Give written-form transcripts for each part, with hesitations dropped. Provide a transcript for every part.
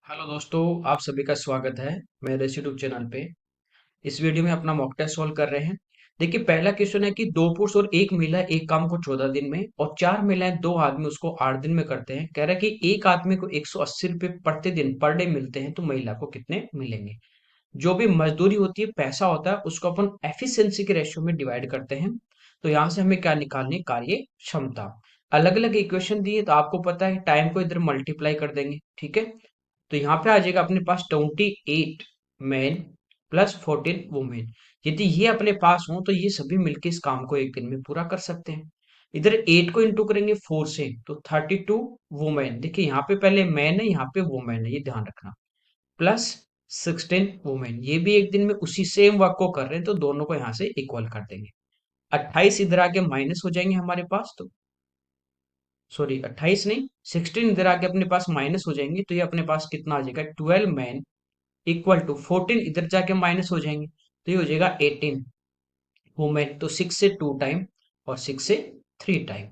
Hello दोस्तों, आप सभी का स्वागत है मेरे इस यूट्यूब चैनल पे। इस वीडियो में अपना मॉक टेस्ट सॉल्व कर रहे हैं। देखिए, पहला क्वेश्चन है कि दो पुरुष और एक महिला एक काम को 14 दिन में और चार महिलाएं दो आदमी उसको 8 दिन में करते हैं। कह रहा है कि एक आदमी को 180 रुपये प्रतिदिन पर डे मिलते हैं, तो महिला को कितने मिलेंगे। जो भी मजदूरी होती है, पैसा होता है, उसको अपन एफिशिएंसी के रेशियो में डिवाइड करते हैं। तो यहाँ से हमें क्या निकालनी है? कार्य क्षमता। अलग अलग इक्वेशन दिए तो आपको पता है टाइम को इधर मल्टीप्लाई कर देंगे, ठीक है। तो यहाँ पे आ जाएगा अपने पास 28 मैन प्लस 14 वुमेन। यदि ये अपने पास हो तो ये सभी मिलके इस काम को एक दिन में पूरा कर सकते हैं। इधर 8 को इंटू करेंगे 4 से तो 32 वुमेन। देखिए, यहाँ पे पहले मैन है, यहाँ पे वुमेन है, ये ध्यान रखना। प्लस 16 वुमेन, ये भी एक दिन में उसी सेम वर्क को कर रहे हैं, तो दोनों को यहाँ से इक्वल कर देंगे। 28 इधर आके माइनस हो जाएंगे हमारे पास, तो सॉरी 28 नहीं, 16 इधर आके अपने पास माइनस हो जाएंगे, तो ये अपने पास कितना आ जाएगा? 12 मैन इक्वल टू 14 इधर जाके माइनस हो जाएंगे, तो ये हो जाएगा 18 वुमेन। तो 6 से 2 टाइम और 6 से 3 टाइम।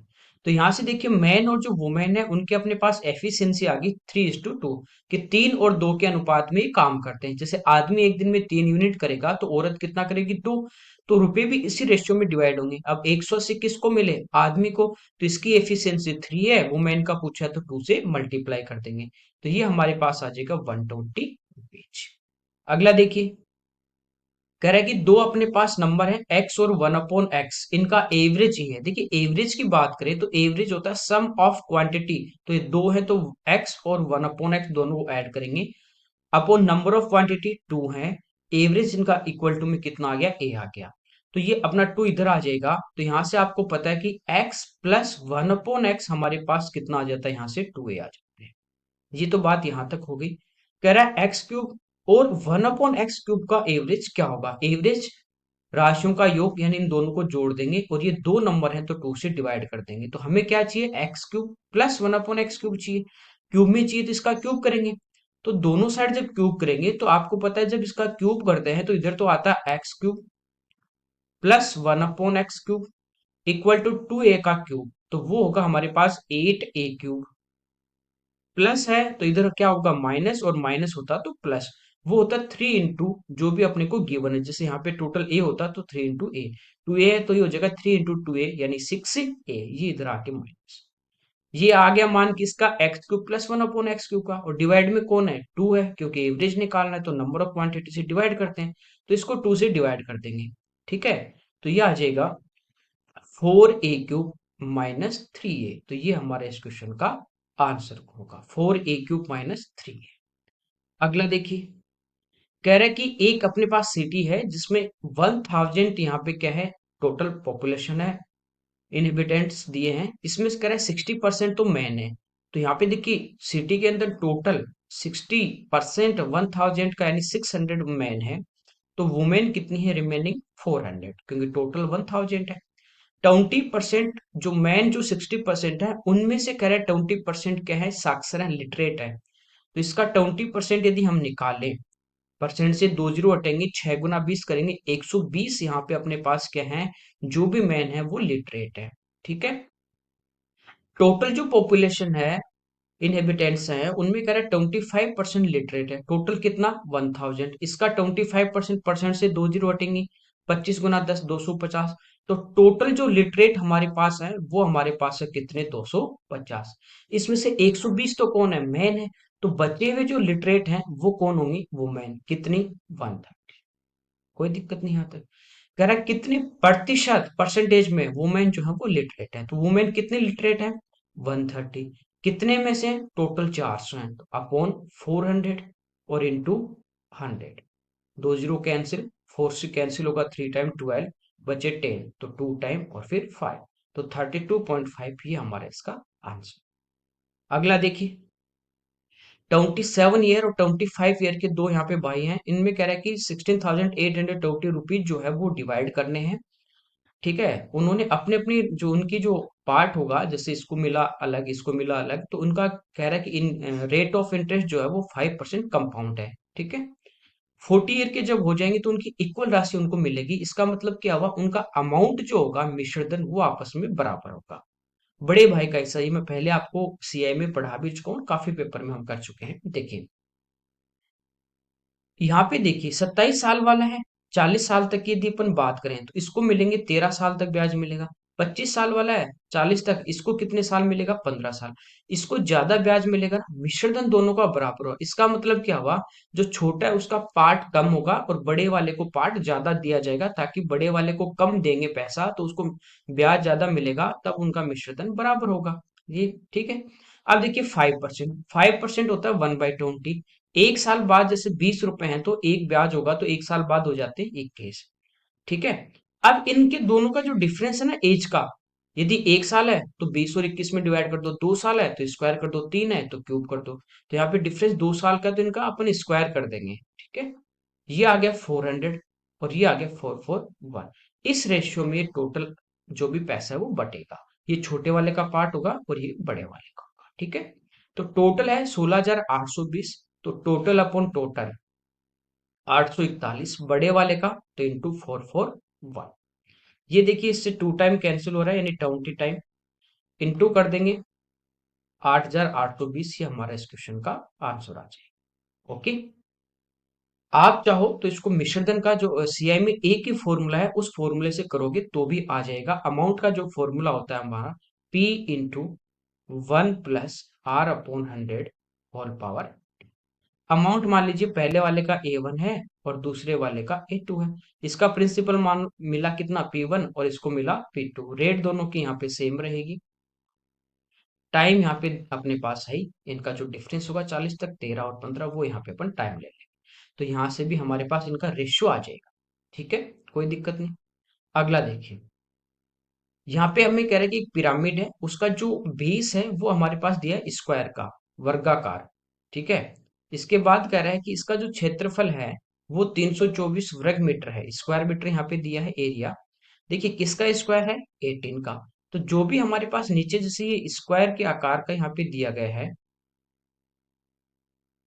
तो यहां से देखिए, मैन और जो वुमेन है उनके अपने पास एफिशिएंसी आ गई 3:2, कि 3 और 2 के अनुपात में ये काम करते हैं। जैसे आदमी एक दिन में 3 यूनिट करेगा तो औरत कितना करेगी? 2। तो रुपए भी इसी रेशियो में डिवाइड होंगे। अब 180 किसको मिले? आदमी को। तो इसकी एफिशिएंसी 3 है, वुमेन का पूछा है तो 2 से मल्टीप्लाई कर देंगे। तो ये हमारे पास आ जाएगा 120 रुपीज। अगला देखिए, कह रहा है कि दो अपने पास नंबर है x और 1/x, इनका एवरेज ही है। देखिए, एवरेज की बात करें तो एवरेज होता है सम ऑफ क्वांटिटी। तो ये दो है तो x और 1/x दोनों को ऐड करेंगे, अपॉन नंबर ऑफ क्वांटिटी 2 है। एवरेज इनका इक्वल टू में कितना आ गया? a आ गया। तो ये अपना 2 इधर आ जाएगा। तो यहां से आपको पता है कि x प्लस 1/x हमारे पास कितना आ जाता है? यहाँ से 2a आ जाता है। ये तो बात यहां तक हो गई। कह रहा है एक्स क्यूब और 1/x क्यूब का एवरेज क्या होगा? एवरेज राशियों का योग, यानी इन दोनों को जोड़ देंगे और ये दो नंबर हैं तो 2 से डिवाइड कर देंगे। तो हमें क्या चाहिए? X cube plus 1/x cube चाहिए। क्यूब में चाहिए तो इसका क्यूब करेंगे। तो दोनों साइड जब क्यूब करेंगे तो आपको पता है जब इसका क्यूब करते हैं तो इधर तो आता है x cube plus 1/x cube equal to 2a का क्यूब, तो वो होगा हमारे पास 8a क्यूब। प्लस है तो इधर क्या होगा? माइनस, और माइनस होता तो प्लस। वो होता 3 इंटू जो भी अपने को गिवन है। जैसे यहाँ पे टोटल ए होता तो 3 इंटू ए, 2a है तो ये हो जाएगा 3 इंटू 2a यानी 6a। ये इधर आके माइनस। ये आ गया मान किसका? X cube plus 1/x cube का। और डिवाइड में कौन है? 2 है, क्योंकि एवरेज निकालना है तो नंबर ऑफ क्वांटिटी से डिवाइड करते हैं। तो इसको 2 से डिवाइड कर देंगे, ठीक है। तो ये आ जाएगा 4a क्यूब माइनस 3a। तो ये हमारे इस क्वेश्चन का आंसर होगा, 4a क्यूब माइनस 3a। अगला देखिए, कह रहा है कि एक अपने पास सिटी है जिसमें 1000 यहाँ पे क्या है? टोटल पॉपुलेशन है, इनहेबिटेंट्स दिए हैं। इसमें से कह रहा है 60% तो मैन है। तो यहाँ पे देखिए, सिटी के अंदर टोटल 60% 1000 का यानी 600 मैन है। तो वुमेन कितनी है रिमेनिंग? 400, क्योंकि टोटल 1000 है। 20% जो मैन जो 60% है उनमें से कह रहा है 20% क्या है? साक्षर है, लिटरेट है। तो इसका 20% यदि हम निकालें, परसेंट से 2 जीरो हटेंगे, 6 गुना 20 करेंगे, 120 यहाँ पे अपने पास क्या है? जो भी मैन है वो लिटरेट है, ठीक है। टोटल जो पॉपुलेशन है, इनहेबिटेंट्स हैं, उनमें कह रहा है 25% लिटरेट है। टोटल कितना? 1000। इसका 25% परसेंट से 2 जीरो हटेंगे, 25 गुना 10 250। तो टोटल जो लिटरेट हमारे पास है वो हमारे पास है कितने? 250। इसमें से 120 तो कौन है? मैन है। तो बचे हुए जो लिटरेट हैं वो कौन होंगी? वुमेन। कितनी? 130। कोई दिक्कत नहीं आता। कह रहा है कितने प्रतिशत, परसेंटेज में वुमेन जो है वो लिटरेट है। तो वुमेन कितने लिटरेट है? 130। कितने में से? टोटल 400 है, तो अपॉन 400 और इंटू 100। 2 जीरो कैंसिल, 4 से कैंसिल होगा, 3 टाइम 12, बचे 10, तो 2 टाइम और फिर 5। तो 32.5 ये हमारा इसका आंसर। अगला देखिए, 27 ईयर और 25 ईयर के दो यहाँ पे भाई हैं। इनमें कह रहा है कि 16,820 रुपीज जो है वो डिवाइड करने हैं, ठीक है। उन्होंने अपने अपनी जो उनकी जो पार्ट होगा, जैसे इसको मिला अलग इसको मिला अलग, तो उनका कह रहा है कि इन रेट ऑफ इंटरेस्ट जो है वो 5% कंपाउंड है, ठीक है। 40 ईयर के जब हो जाएंगे तो उनकी इक्वल राशि उनको मिलेगी। इसका मतलब क्या हुआ? उनका अमाउंट जो होगा मिश्रधन वो आपस में बराबर होगा। बड़े भाई का हिस्सा ये मैं पहले आपको सीआई में पढ़ा भी चुका हूँ, काफी पेपर में हम कर चुके हैं। देखिए, यहाँ पे देखिए 27 साल वाला है, 40 साल तक की यदि अपन बात करें तो इसको मिलेंगे 13 साल तक ब्याज मिलेगा। 25 साल वाला है 40 तक, इसको कितने साल मिलेगा? 15 साल। इसको ज्यादा ब्याज मिलेगा, मिश्रधन दोनों का बराबर हुआ, इसका मतलब क्या हुआ? जो छोटा है उसका पार्ट कम होगा और बड़े वाले को पार्ट ज्यादा दिया जाएगा, ताकि बड़े वाले को कम देंगे पैसा तो उसको ब्याज ज्यादा मिलेगा, तब उनका मिश्रधन बराबर होगा। ये ठीक है। अब देखिए 5%, 5% होता है 1/20। एक साल बाद जैसे 20 रुपए हैं तो एक ब्याज होगा, तो एक साल बाद हो जाते हैं 21। ठीक है। अब इनके दोनों का जो डिफरेंस है ना एज का, यदि एक साल है तो 20 और 21 में डिवाइड कर दो, 2 साल है तो स्क्वायर कर दो, 3 है तो क्यूब कर दो। तो यहाँ पे डिफरेंस 2 साल का, तो इनका अपन स्क्वायर कर देंगे। ठीक है। ये आ गया 400 और ये आ गया 441। इस रेशियो में टोटल जो भी पैसा है वो बटेगा। ये छोटे वाले का पार्ट होगा और ये बड़े वाले का होगा। ठीक है। तो टोटल है 16,820। तो टोटल अपॉन टोटल 841 बड़े वाले का, तो इंटू 441। ये देखिए इससे 2 टाइम कैंसिल हो रहा है, यानी 20 टाइम इंटू कर देंगे 8,820। ये हमारा इस क्वेश्चन का आंसर आ जाएगा। ओके। आप चाहो तो इसको मिश्रधन का जो सीआई में एक ही फॉर्मूला है उस फॉर्मूले से करोगे तो भी आ जाएगा। अमाउंट का जो फॉर्मूला होता है हमारा P into 1 + R/100 whole power. Amount मान लीजिए पहले वाले का A1 है और दूसरे वाले का A2 है। इसका प्रिंसिपल मान मिला कितना? P1 और इसको मिला P2। रेट दोनों की यहाँ पे सेम रहेगी। टाइम यहाँ पे अपने पास है ही। इनका जो डिफरेंस होगा 40 तक, 13 और 15, वो यहाँ पे अपन टाइम ले लेंगे। तो यहाँ से भी हमारे पास इनका रेशियो आ जाएगा। ठीक है। कोई दिक्कत नहीं। अगला देखिए, यहाँ पे हमें कह रहा है कि एक पिरामिड है, उसका जो बेस है वो हमारे पास दिया है स्क्वायर का, वर्गाकार। ठीक है। इसके बाद कह रहा है कि इसका जो क्षेत्रफल है वो 324 वर्ग मीटर है। स्क्वायर मीटर यहाँ पे दिया है एरिया। देखिए किसका स्क्वायर है? 18 का। तो जो भी हमारे पास नीचे जैसे ये स्क्वायर के आकार का यहाँ पे दिया गया है,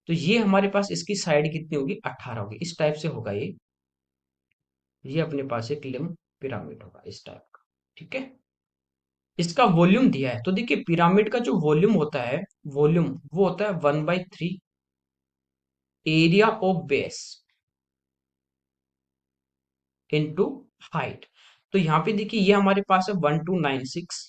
तो ये हमारे पास इसकी साइड कितनी होगी? 18 होगी। इस टाइप से होगा ये अपने पास एक लिम्ब पिरामिड होगा इस टाइप का। ठीक है। इसका वॉल्यूम दिया है, तो देखिए पिरामिड का जो वॉल्यूम होता है, वॉल्यूम वो होता है 1/3 area of base into height. तो यहाँ पे देखिए ये हमारे पास है 1296।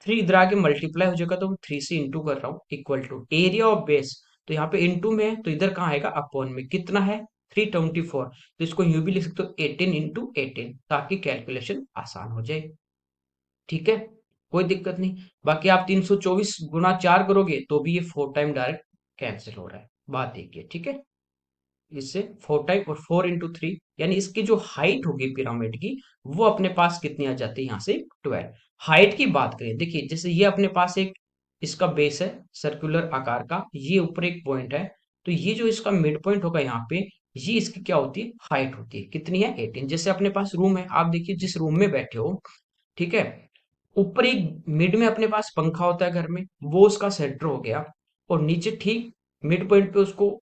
थ्री इधर आके मल्टीप्लाई हो जाएगा, तो मैं 3 से इंटू कर रहा हूँ, equal to area of base. तो यहाँ पे इंटू में है तो इधर कहाँ आएगा? अपॉन में। कितना है? 324। तो इसको यूं भी लिख सकते हो 18 × 18, ताकि कैलकुलेशन आसान हो जाए। ठीक है। कोई दिक्कत नहीं। बाकी आप 324 × 4 करोगे तो भी ये 4 टाइम डायरेक्ट कैंसिल हो रहा है। बात देखिए। ठीक है। इससे 4 टाइम और 4 × 3, यानी इसकी जो हाइट होगी पिरामिड की, वो अपने पास कितनी आ जाती है? यहाँ से 12। हाइट की बात करें, देखिए जैसे ये अपने पास एक इसका बेस है सर्कुलर आकार का, ये ऊपर एक पॉइंट है, तो ये जो इसका मिड पॉइंट होगा यहाँ पे, ये इसकी क्या होती है? हाइट होती है। कितनी है? 18। जैसे अपने पास रूम है, आप देखिए जिस रूम में बैठे हो, ठीक है, ऊपर एक मिड में अपने पास पंखा होता है घर में, वो उसका सेंटर हो गया, और नीचे ठीक मिड पॉइंट पे उसको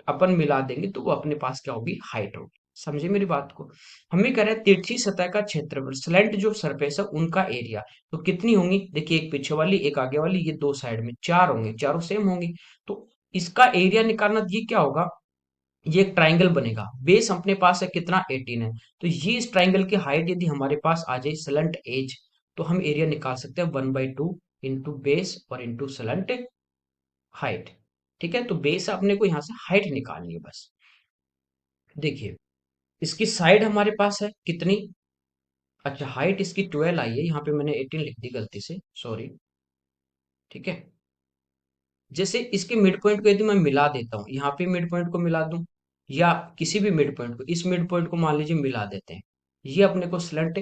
अपन मिला देंगे तो वो अपने पास क्या होगी? हाइट होगी। समझे मेरी बात को? हमें कह रहा है तिरछी सतह का क्षेत्रफल, स्लैंट जो सरफेस है उनका एरिया, तो कितनी होंगी? देखिए एक पीछे वाली, एक आगे वाली, ये दो साइड में 4 होंगे, चारों सेम होंगी। तो इसका एरिया निकालना, तो ये क्या होगा? ये एक ट्राइंगल बनेगा। बेस अपने पास है कितना? 18 है। तो ये इस ट्राइंगल की हाइट यदि हमारे पास आ जाए स्लंट एज, तो हम एरिया निकाल सकते हैं 1/2 इंटू बेस और इंटू स्लंट हाइट। ठीक है। तो बेस अपने को यहाँ से हाइट निकालनी है बस। देखिए इसकी साइड हमारे पास है कितनी? अच्छा, हाइट इसकी 12 आई है, यहाँ पे मैंने 18 लिख दी गलती से, सॉरी। ठीक है। जैसे इसके मिड पॉइंट को यदि मैं मिला देता हूँ, यहाँ पे मिड पॉइंट को मिला दूं, या किसी भी मिड पॉइंट को, इस मिड पॉइंट को मान लीजिए मिला देते हैं, ये अपने को स्लंट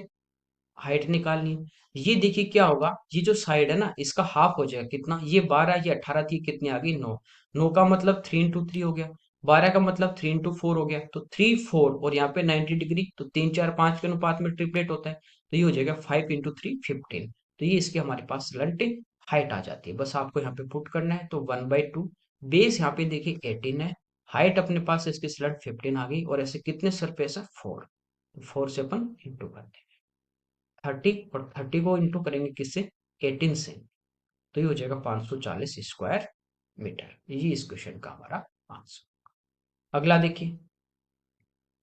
हाइट निकालनी है। ये देखिए क्या होगा, ये जो साइड है ना इसका हाफ हो जाएगा। कितना? ये 12, ये 18 थी, कितनी आ गई? 9। 9 का मतलब 3 × 3 हो गया, 12 का मतलब 3 × 4 हो गया, तो 3 4, और यहाँ पे 90 डिग्री, तो 3 4 5 के अनुपात में ट्रिपलेट होता है, तो ये हो जाएगा 5 × 3 15। तो ये इसके हमारे पास स्लंट हाइट आ जाती है। बस आपको यहाँ पे पुट करना है, तो 1/2 बेस यहाँ पे देखिए 18 है, हाइट अपने पास इसकी स्लंट 15 आ गई, और ऐसे कितने सरफेस है? 4। 4 से अपन इंटू करते हैं 30, और 30 को इंटू करेंगे किससे? 18 से, तो ये हो जाएगा 540 स्क्वायर मीटर। ये इस क्वेश्चन का हमारा आंसर। अगला देखिए,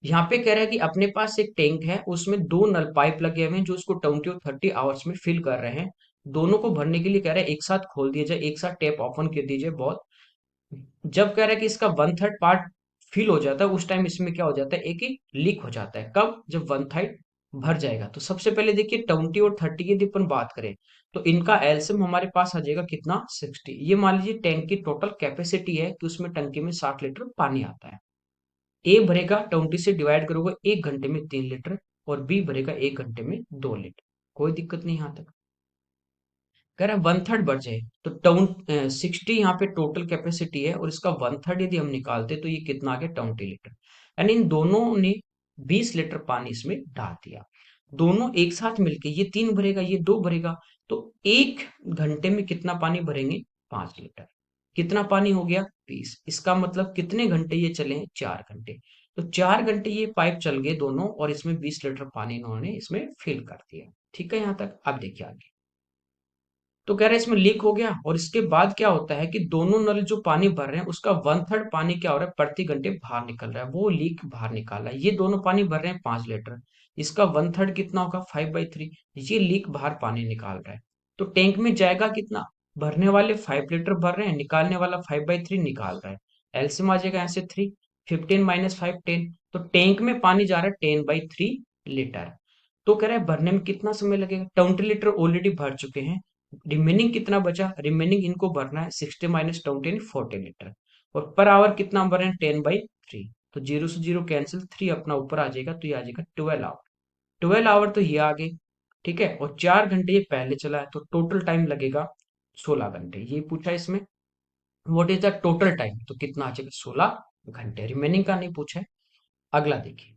यहाँ पे कह रहा है कि अपने पास एक टैंक है, उसमें दो नल पाइप लगे हुए हैं जो उसको 20 और 30 आवर्स में फिल कर रहे हैं। दोनों को भरने के लिए कह रहा है एक साथ खोल दिया जाए, एक साथ टैप ओपन कर दीजिए। बहुत जब कह रहा है कि इसका 1/3 पार्ट फिल हो जाता है, उस टाइम इसमें क्या हो जाता है, एक ही लीक हो जाता है। कब? जब 1/3 भर जाएगा। तो सबसे पहले देखिए 20 और 30 की यदि अपन बात करें तो इनका एलसीएम हमारे पास आ जाएगा कितना, 60। ये मान लीजिए टैंक की टोटल कैपेसिटी है कि उसमें टंकी में 60 लीटर पानी आता है। ए भरेगा 20 से डिवाइड करोगे 1 घंटे में 3 लीटर, और बी भरेगा 1 घंटे में 2 लीटर। कोई दिक्कत नहीं यहाँ तक। कह रहा है 1/3 बढ़ जाए तो 60 यहाँ पे टोटल कैपेसिटी है, और इसका 1/3 यदि हम निकालते तो ये कितना आ गया, 20 लीटर। यानी इन दोनों ने 20 लीटर पानी इसमें डाल दिया। दोनों एक साथ मिलके ये 3 भरेगा, ये 2 भरेगा, तो 1 घंटे में कितना पानी भरेंगे, 5 लीटर। कितना पानी हो गया, 20। इसका मतलब कितने घंटे ये चले हैं, 4 घंटे। तो 4 घंटे ये पाइप चल गए दोनों, और इसमें 20 लीटर पानी इन्होंने इसमें फिल कर दिया। ठीक है यहाँ तक। अब देखिए आगे। तो कह रहे हैं इसमें लीक हो गया, और इसके बाद क्या होता है कि दोनों नल जो पानी भर रहे हैं उसका 1/3 पानी क्या हो रहा है, प्रति घंटे बाहर निकल रहा है। वो लीक बाहर निकाल रहा है। ये दोनों पानी भर रहे हैं 5 लीटर, इसका 1/3 कितना होगा, 5/3। ये लीक बाहर पानी निकाल रहा है। तो टैंक में जाएगा कितना, भरने वाले 5 लीटर भर रहे हैं, निकालने वाला 5/3 निकाल रहा है। एलसीएम आ जाएगा यहाँ से 3, 15 माइनस 5, 10। तो टैंक में पानी जा रहा है 10/3 लीटर। तो कह रहा है भरने में कितना समय लगेगा, 20 लीटर ऑलरेडी भर चुके हैं। रिमेनिंग कितना बचा, रिमेनिंग इनको भरना है 60 - 20 यानी 40 लीटर। और पर आवर कितना भर रहे हैं, 10/3। तो जीरो से जीरो कैंसिल, 3 अपना ऊपर आ जाएगा, तो ये आ जाएगा 12 आवर। 12 आवर तो ये आ गए। ठीक है, और 4 घंटे ये पहले चला है, तो टोटल टाइम लगेगा 16 घंटे। ये पूछा इसमें what is the total time, तो कितना आ जाएगा, 16 घंटे। रिमेनिंग का नहीं पूछा है। अगला देखिए,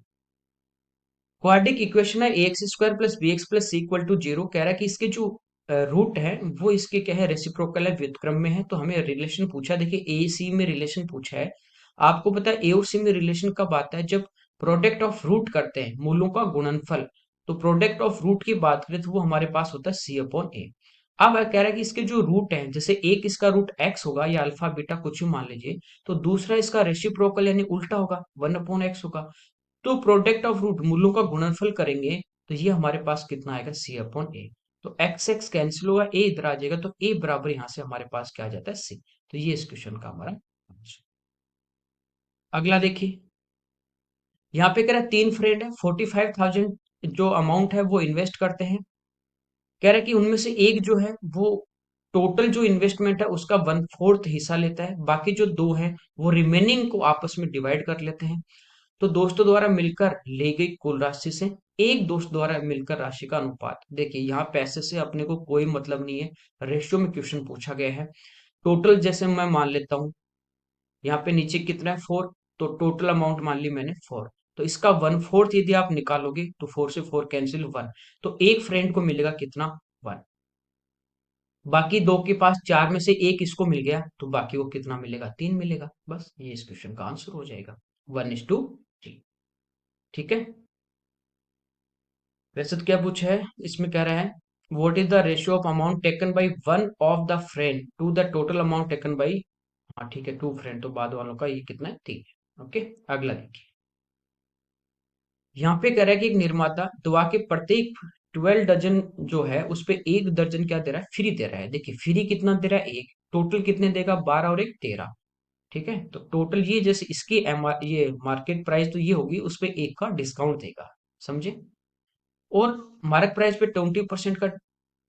क्वाड्रिक इक्वेशन है ax² plus bx plus c equal to 0। कह रहा है कि इसके जो रूट है वो इसके क्या है, रेसिप्रोकल है, व्युत्क्रम में है। तो हमें रिलेशन पूछा, देखिए ए सी में रिलेशन पूछा है। आपको पता है ए और सी में रिलेशन कब आता है, जब प्रोडक्ट ऑफ रूट करते हैं, मूलों का गुणनफल। तो प्रोडक्ट ऑफ रूट की बात करें तो वो हमारे पास होता है c/a। अब कह रहा है कि इसके जो रूट है, जैसे एक इसका रूट x होगा या अल्फा बीटा कुछ भी मान लीजिए, तो दूसरा इसका रेसिप्रोकल यानी उल्टा होगा, 1/x होगा। तो प्रोडक्ट ऑफ रूट मूलों का गुणनफल करेंगे तो ये हमारे पास कितना आएगा, c/a। तो एक्स एक्स कैंसिल होगा, ए इधर आ जाएगा, तो ए बराबर यहां से हमारे पास क्या आ जाता है, c। तो ये इस क्वेश्चन का हमारा आंसर। अगला देखिए, यहाँ पे कह रहा है 3 फ्रेंड है, 45,000 जो अमाउंट है वो इन्वेस्ट करते हैं। कह रहा है कि उनमें से एक जो है वो टोटल जो इन्वेस्टमेंट है उसका 1/4 हिस्सा लेता है, बाकी जो दो है वो रिमेनिंग को आपस में डिवाइड कर लेते हैं। तो दोस्तों द्वारा मिलकर ली गई कुल राशि से एक दोस्त द्वारा मिलकर राशि का अनुपात। देखिए यहाँ पैसे से अपने को कोई मतलब नहीं है, रेशियो में क्वेश्चन पूछा गया है। टोटल जैसे मैं मान लेता हूँ, यहाँ पे नीचे कितना है, 4। तो टोटल अमाउंट मान ली मैंने 4। तो इसका 1/4 यदि आप निकालोगे तो 4 से 4 कैंसिल, 1। तो एक फ्रेंड को मिलेगा कितना, 1। बाकी दो के पास 4 में से एक इसको मिल गया, तो बाकी को कितना मिलेगा, 3 मिलेगा। बस ये इस क्वेश्चन का आंसर हो जाएगा, 1:3। ठीक है। वैसे तो क्या पूछा है, इसमें कह रहा है what is the ratio of amount taken by one of the friend to the total amount taken by, हाँ ठीक है, 2 फ्रेंड, तो बाद वालों का ये कितना है, 3। ओके। अगला देखिए, यहाँ पे कह रहा है कि एक निर्माता दवा के प्रत्येक 12 दर्जन जो है उस पे 1 दर्जन क्या दे रहा है, फ्री दे रहा है। देखिए फ्री कितना दे रहा है, एक। टोटल कितने देगा, 12 और एक 13। ठीक है, तो टोटल ये जैसे इसकी ये मार्केट प्राइस तो ये होगी, उस पे एक का डिस्काउंट देगा, समझे। और मार्क प्राइस पे 20% का,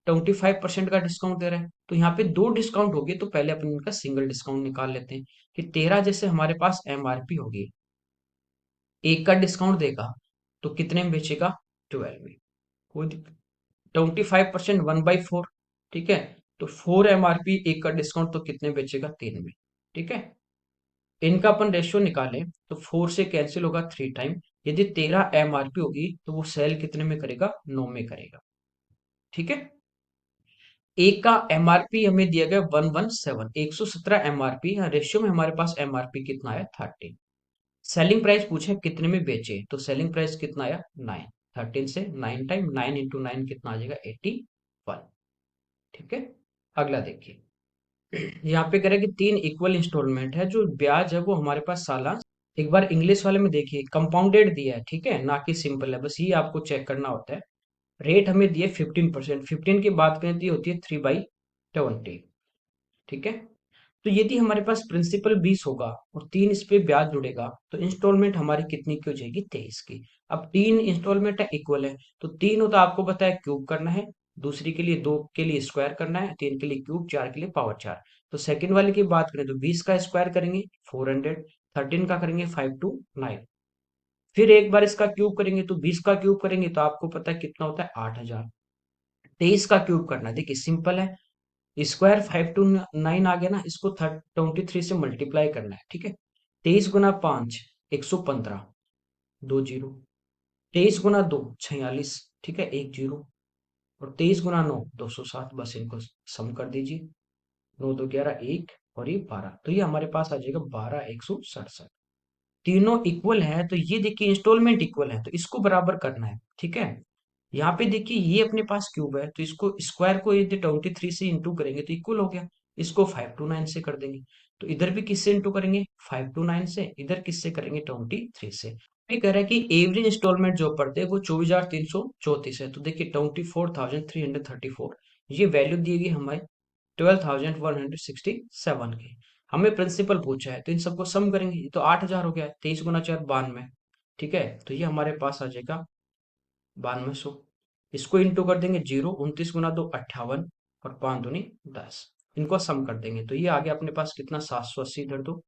25% का डिस्काउंट दे रहा है। तो यहाँ पे दो डिस्काउंट हो गए, तो पहले अपन इनका सिंगल डिस्काउंट निकाल लेते हैं कि 13 जैसे हमारे पास एमआरपी होगी, एक का डिस्काउंट देगा, तो कितने में बेचेगा, 12 में। कोई 25% 1/4। ठीक है, तो 4 एमआरपी, एक का डिस्काउंट, तो कितने बेचेगा, 3 में। ठीक है, इनका अपन रेशियो निकालें तो 4 से कैंसिल होगा 3 टाइम। यदि 13 एमआरपी होगी तो वो सेल कितने में करेगा, 9 में करेगा। ठीक है, एक का एमआरपी हमें दिया गया 117, 117 एमआरपी। रेशियो में हमारे पास एमआरपी कितना आया, 13। सेलिंग प्राइस पूछे कितने में बेचे, तो सेलिंग प्राइस कितना आया, 9। 13 से 9 टाइम, 9 × 9 कितना आ जाएगा, 81। ठीक है। अगला देखिए, यहाँ पे कह रहा है कि 3 इक्वल इंस्टॉलमेंट है, जो ब्याज है वो हमारे पास सालाना एक बार इंग्लिश वाले में देखिए, कंपाउंडेड दिया है, ठीक है, ना कि सिंपल है, बस ये आपको चेक करना होता है। रेट हमें दिए 15%, 15 की बात करें तो ये होती है 3/20, ठीक है। तो यदि हमारे पास प्रिंसिपल 20 होगा और 3 इस पे ब्याज जुड़ेगा, तो इंस्टॉलमेंट हमारी कितनी की हो जाएगी? 23 की। अब 3 इंस्टॉलमेंट है, इक्वल है, तो तीनों तो आपको पता है क्यूब करना है, दूसरी के लिए 2 के लिए स्क्वायर करना है, 3 के लिए क्यूब, 4 के लिए पावर 4। तो सेकंड वाले की बात करें तो 20 का स्क्वायर करेंगे 400, 13 का करेंगे 5 to 9, फिर एक बार इसका क्यूब करेंगे तो 20 का क्यूब करेंगे तो आपको पता है कितना होता है? 8000। 23 का क्यूब करना है, देखिए सिंपल है, स्क्वायर 5 to 9 आ गया ना, इसको 23 से मल्टीप्लाई करना है, ठीक है। 23 गुना 5 115, 2 जीरो। 23 गुना 2 46, ठीक है, 1 जीरो। और 23 गुना 9 207, बस इनको सम कर दीजिए, 9 2 11 1, और ये 12, तो ये हमारे पास आ जाएगा 12 167। तीनों इक्वल है, तो ये देखिए इंस्टॉलमेंट इक्वल है, तो इसको बराबर करना है, ठीक है। यहाँ पे देखिए ये अपने पास क्यूब है, तो इसको स्क्वायर को यदि 23 से इंटू करेंगे तो इक्वल हो गया, इसको 5 to 9 से कर देंगे। तो इधर भी किससे इंटू करेंगे? 5 to 9 से, इधर किससे करेंगे? 23 से। ये कह रहा है कि एवरेज इंस्टॉलमेंट जो पड़ते हैं वो 24,334 है, तो देखिए 24,334, ये वैल्यू दी गई हमारी 12,167 की। हमें प्रिंसिपल पूछा है, तो इन सबको सम करेंगे, ये तो 8,000 हो गया, 23 गुना 4 92, ठीक है। तो ये हमारे पास आ जाएगा 9200। इसको इंटू कर देंगे जीरो, 29 गुना 2 58, और 5 दूनी 10, इनको सम कर देंगे तो ये आ गया अपने पास कितना? 780। इधर दो,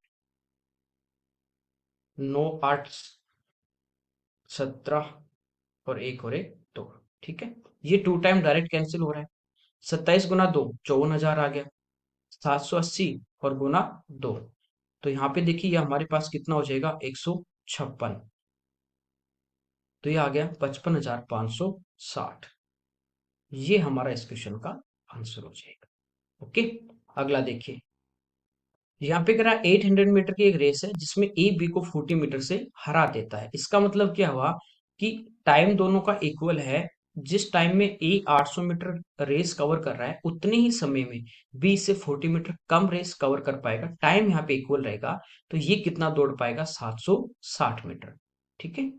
9 8 17, और एक और एक दो, ठीक है। ये 2 टाइम डायरेक्ट कैंसिल हो रहा है। 27 गुना 2 54,000 आ गया, 780 और गुना 2, तो यहाँ पे देखिए ये हमारे पास कितना हो जाएगा? 156, तो ये आ गया 55,560। ये हमारा इस क्वेश्चन का आंसर हो जाएगा। ओके, अगला देखिए, यहाँ पे करा 800 मीटर की एक रेस है जिसमें ए बी को 40 मीटर से हरा देता है। इसका मतलब क्या हुआ कि टाइम दोनों का इक्वल है। जिस टाइम में ए 800 मीटर रेस कवर कर रहा है, उतने ही समय में बी से 40 मीटर कम रेस कवर कर पाएगा, टाइम यहाँ पे इक्वल रहेगा, तो ये कितना दौड़ पाएगा? 760 मीटर, ठीक है।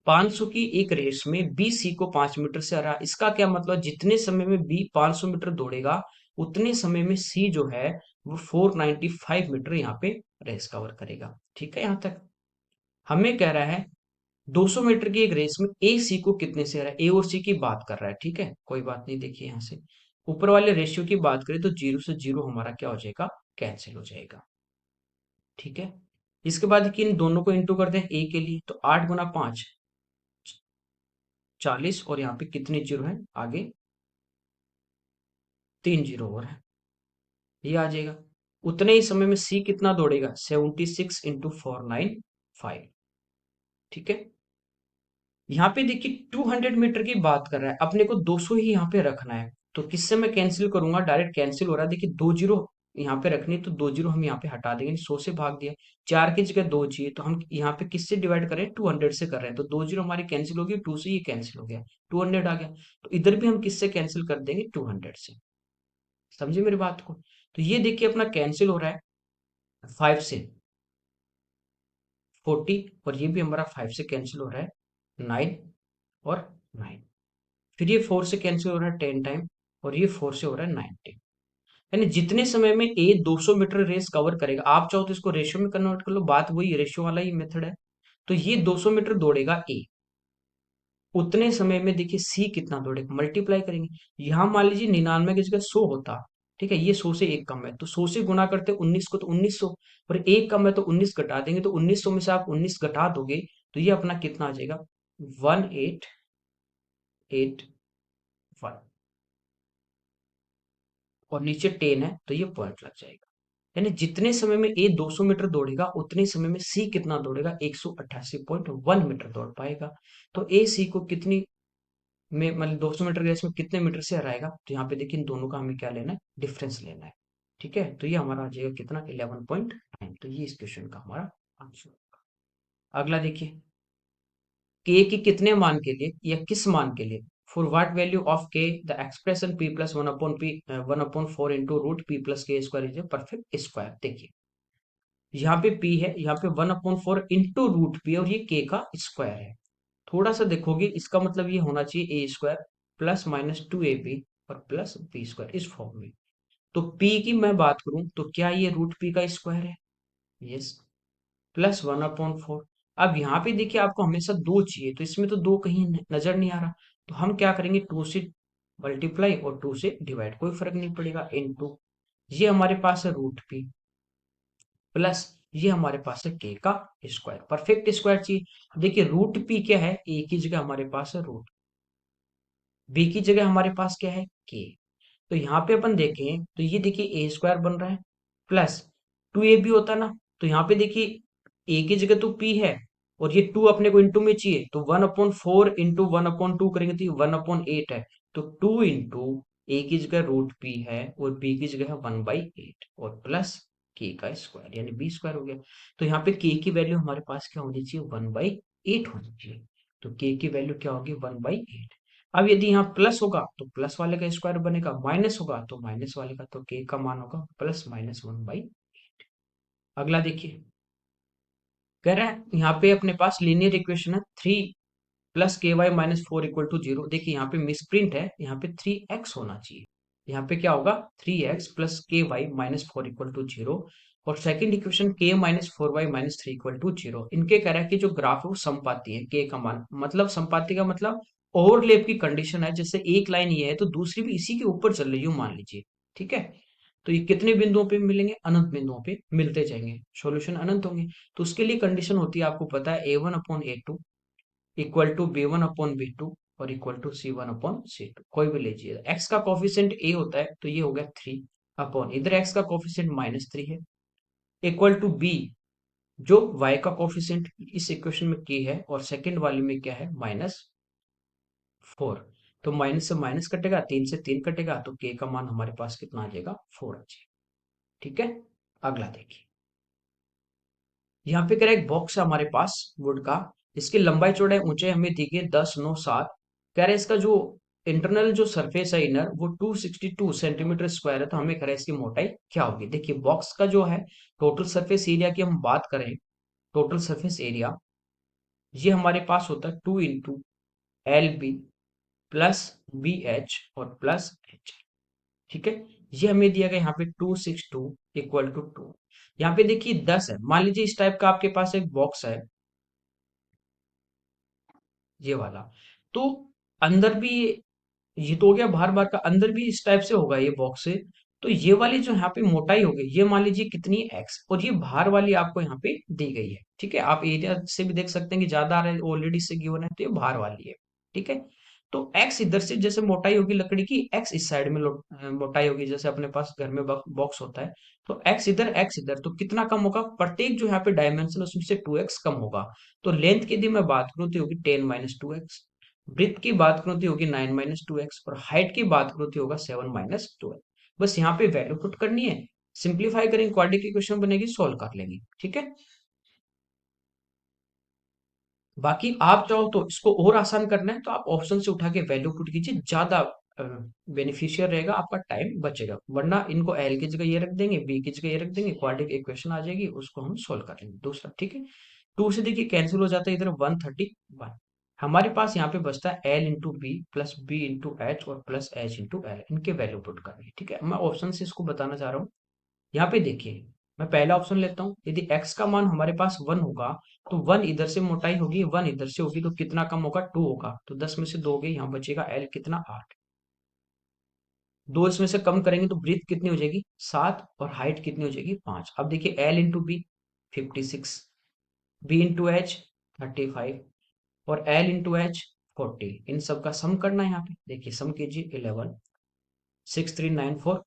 500 की एक रेस में बी सी को 5 मीटर से हरा, इसका क्या मतलब? जितने समय में बी 500 मीटर दौड़ेगा, उतने समय में सी जो है वो 495 मीटर यहाँ पे रेस कवर करेगा, ठीक है। यहाँ तक हमें कह रहा है 200 मीटर की एक रेस में ए सी को कितने से हरा है, ए और सी की बात कर रहा है, ठीक है, कोई बात नहीं। देखिए यहाँ से ऊपर वाले रेशियो की बात करें तो जीरो से जीरो हमारा क्या हो जाएगा? कैंसिल हो जाएगा, ठीक है। इसके बाद कि इन दोनों को इंटू कर दें ए के लिए, तो 8 गुना 5 40, और यहाँ पे कितने जीरो है आगे? 3 जीरो और है, ये आ जाएगा। उतने ही समय में सी कितना दौड़ेगा? 76 × 495, ठीक है। यहाँ पे देखिए 200 मीटर की बात कर रहा है, अपने को 200 ही यहाँ पे रखना है, तो किससे मैं कैंसिल करूंगा? डायरेक्ट कैंसिल हो रहा है, देखिए 2 जीरो यहाँ पे रखनी है, तो 2 जीरो हम यहाँ पे हटा देंगे, 100 से भाग दिया, 4 की जगह 2 चाहिए, तो हम यहाँ पे किससे डिवाइड कर रहे हैं? 200 से कर रहे हैं, तो 2 जीरो हमारी कैंसिल हो गई, 2 से ये कैंसिल हो गया, 200 आ गया। तो इधर भी हम किससे कैंसिल कर देंगे? 200 से। समझे मेरी बात को? तो ये देखिए अपना कैंसिल हो रहा है 5 से 40, और ये भी हमारा 5 से कैंसिल हो रहा है 9 और 9, फिर ये 4 से कैंसिल हो रहा है 10 टाइम, और ये 4 से हो रहा है 90। यानी जितने समय में ए 200 मीटर रेस कवर करेगा, आप चाहो तो इसको रेशियो में कन्वर्ट कर लो, बात वही रेशियो वाला ही मेथड है। तो ये 200 मीटर दौड़ेगा ए, उतने समय में देखिए सी कितना दौड़ेगा, मल्टीप्लाई करेंगे। यहाँ मान लीजिए 99 की जगह 100 होता, ठीक है, ये 100 से एक कम है, तो 100 से गुना करते 19 को, तो 1900, और एक कम है तो 19 घटा देंगे, तो 1900 में से आप 19 घटा दोगे, तो ये अपना कितना आ जाएगा? 1881, और नीचे 10 है, तो ये पॉइंट लग जाएगा। यानी जितने समय में ए 200 मीटर दौड़ेगा, उतने समय में सी कितना दौड़ेगा? 188.1 मीटर दौड़ पाएगा। तो ए सी को कितनी में, मतलब 200 मीटर रेस में कितने मीटर से हराएगा? तो यहाँ पे देखिए इन दोनों का हमें क्या लेना है? डिफरेंस लेना है, ठीक है। तो ये हमारा आ जाएगा कितना? 11.9, तो ये इस क्वेश्चन का हमारा आंसर होगा। अगला देखिए, के के कितने मान के लिए या किस मान के लिए? For what value of K the expression P plus 1/p 1/4 into root P plus K square is a perfect square. देखिए यहाँ पे p है, यहाँ पे 1/4 इंटू रूट पी, और ये k का स्क्वायर है। थोड़ा सा देखोगे, इसका मतलब ये होना चाहिए a square plus minus 2ab और प्लस b स्क्वायर, इस फॉर्म में। तो p की मैं बात करूं तो क्या ये रूट p का स्क्वायर है? यस। प्लस 1/4। अब यहाँ पे देखिए, आपको हमेशा दो चाहिए, तो इसमें तो दो कहीं नजर नहीं आ रहा, तो हम क्या करेंगे, टू से मल्टीप्लाई और टू से डिवाइड, कोई फर्क नहीं पड़ेगा, इन टू, ये हमारे पास है रूट पी, प्लस ये हमारे पास है के का स्क्वायर, परफेक्ट स्क्वायर चाहिए। देखिए रूट पी क्या है, ए की जगह हमारे पास है रूट, बी की जगह हमारे पास क्या है, के। तो यहाँ पे अपन देखें तो ये देखिए ए स्क्वायर बन रहा है, प्लस 2ab होता ना, तो यहाँ पे देखिए ए की जगह तो p है, और ये 2 अपने को इंटू में चाहिए, तो 1/4 इंटू 1/2 करेंगे तो ये 1/8 है। तो 2 इंटू ए की जगह रूट p है और b की जगह है 1/8, और प्लस k का स्क्वायर यानी b स्क्वायर हो गया। तो यहाँ पे k की वैल्यू हमारे पास क्या होनी चाहिए, 1/8 होनी चाहिए। तो k की वैल्यू क्या होगी, 1/8। अब यदि यहाँ प्लस होगा तो प्लस वाले का स्क्वायर बनेगा, माइनस होगा तो माइनस वाले का, तो के का मान होगा प्लस माइनस 1/। अगला देखिए, कह रहा है यहाँ पे अपने पास लीनियर इक्वेशन है 3 + ky - 4 = 0। देखिए यहाँ पे मिसप्रिंट है, यहाँ पे 3x होना चाहिए, यहाँ पे क्या होगा, 3x + ky - 4 = 0। और सेकंड इक्वेशन k - 4y - 3 = 0। इनके कह रहा है कि जो ग्राफ है वो समपाती है, के का मान मतलब समपाती का मतलब ओवरलैप की कंडीशन है, जैसे एक लाइन ये है तो दूसरी भी इसी के ऊपर चल रही है, मान लीजिए, ठीक है। तो ये कितने बिंदुओं पे मिलेंगे, अनंत बिंदुओं पे मिलते जाएंगे, सॉल्यूशन अनंत होंगे। तो उसके लिए कंडीशन होती है, आपको पता है, a1/a2 इक्वल टू b1/b2 और इक्वल टू c1/c2, कोई भी लीजिए। x का कोफिशिएंट a होता है तो ये हो गया 3 अपॉन, इधर x का कोफिशिएंट -3 है, इक्वल टू b, जो y का कोफिशिएंट इस इक्वेशन में k है और सेकंड वाले में क्या है, -4। तो माइनस से माइनस कटेगा, 3 से 3 कटेगा, तो k का मान हमारे पास कितना आ जाएगा, 4 आ जाएगा। ठीक है। अगला देखिए, यहाँ पे कह रहा है एक बॉक्स है हमारे पास वुड का, इसकी लंबाई चौड़ाई ऊंचाई हमें दी गई 10 9 7। कह रहा है इसका जो इंटरनल जो सरफेस है इनर, वो 262 सेंटीमीटर स्क्वायर है, तो हमें कह रहा है इसकी मोटाई क्या होगी। देखिए बॉक्स का जो है टोटल सरफेस एरिया की हम बात करें, टोटल सरफेस एरिया ये हमारे पास होता है 2 × LB प्लस BH और प्लस H। ठीक है, ये हमें दिया गया यहाँ पे 262 इक्वल टू 2। यहाँ पे देखिए 10 है, मान लीजिए इस टाइप का आपके पास एक बॉक्स है, ये वाला, तो अंदर भी ये तो हो गया बाहर बाहर का, अंदर भी इस टाइप से होगा ये बॉक्स से। तो ये वाली जो यहाँ पे मोटाई होगी, ये मान लीजिए कितनी है, एक्स, और ये बाहर वाली आपको यहाँ पे दी गई है। ठीक है, आप एरिया से भी देख सकते हैं कि ज्यादा आ रहा है, ऑलरेडी से गिवन है, तो ये बाहर वाली है। ठीक है, तो एक्स इधर से जैसे मोटाई होगी लकड़ी की, एक्स इस साइड में मोटाई होगी, जैसे अपने पास घर में बॉक्स होता है, तो एक्स इधर, तो कितना कम होगा, प्रत्येक जो यहाँ पे डायमेंशन उसमें से 2x कम होगा। तो लेंथ की यदि मैं बात करूँ तो होगी 10 - 2x, ब्रेथ की बात करूँ तो होगी 9 - 2x, और हाइट की बात करूँ तो होगा 7 - 2x। बस यहाँ पे वैल्यू पुट करनी है, सिंप्लीफाई करेंगे, क्वाड्रेटिक इक्वेशन बनेगी, सोल्व कर लेंगे। ठीक है, बाकी आप चाहो तो इसको और आसान करना है तो आप ऑप्शन से उठा के वैल्यू पुट कीजिए, ज्यादा बेनिफिशियल रहेगा, आपका टाइम बचेगा। वरना इनको एल की जगह ये रख देंगे, बी की जगह ये रख देंगे, क्वाड्रेटिक इक्वेशन आ जाएगी, उसको हम सोल्व कर लेंगे दूसरा। ठीक है, 2 से देखिए कैंसिल हो जाता है, इधर 131, हमारे पास यहाँ पे बचता है L into B plus B into H और प्लस एच इंटू एल, इनके वैल्यू पुट करनी है। ठीक है, मैं ऑप्शन से इसको बताना चाह रहा हूँ। यहाँ पे देखिए, मैं पहला ऑप्शन लेता हूँ, यदि x का मान हमारे पास 1 होगा, तो 1 इधर से मोटाई होगी, 1 इधर से होगी, तो कितना कम होगा, 2 होगा, तो 10 में से 2 गए, यहाँ बचेगा l कितना, 8। 2 इसमें से कम करेंगे तो ब्रीथ कितनी हो जाएगी, 7, और हाइट कितनी हो जाएगी, 5। अब देखिए l into B 56, b into H 35, और l इंटू एच 40। इन सब का सम करना है, यहाँ पे देखिए सम कीजिए, 11 6 3 9 4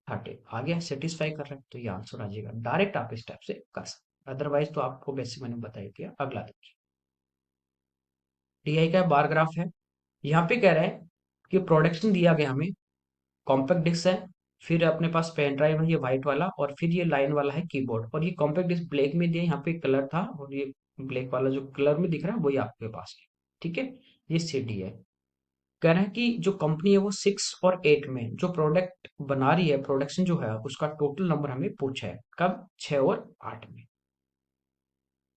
30 आ गया, सेटिस्फाई कर रहा है, तो ये आंसर आ जाएगा। डायरेक्ट आप इस टाइप से कर सकते, अदरवाइज तो आपको बेसिक मैंने बता ही दिया। अगला देखिए, DI का बार ग्राफ है, यहाँ पे कह रहा है कि प्रोडक्शन दिया गया हमें, कॉम्पैक्ट डिस्क है, फिर अपने पास पेन ड्राइव है ये व्हाइट वाला, और फिर ये लाइन वाला है कीबोर्ड, और ये कॉम्पैक्ट डिस्क ब्लैक में दिया, यहाँ पे कलर था, और ये ब्लैक वाला जो कलर में दिख रहा है वही आपके पास है। ठीक है, ये CD है। कह रहे हैं कि जो कंपनी है वो 6 और 8 में जो प्रोडक्ट बना रही है, प्रोडक्शन जो है उसका टोटल नंबर हमें पूछा है, कब, 6 और 8 में।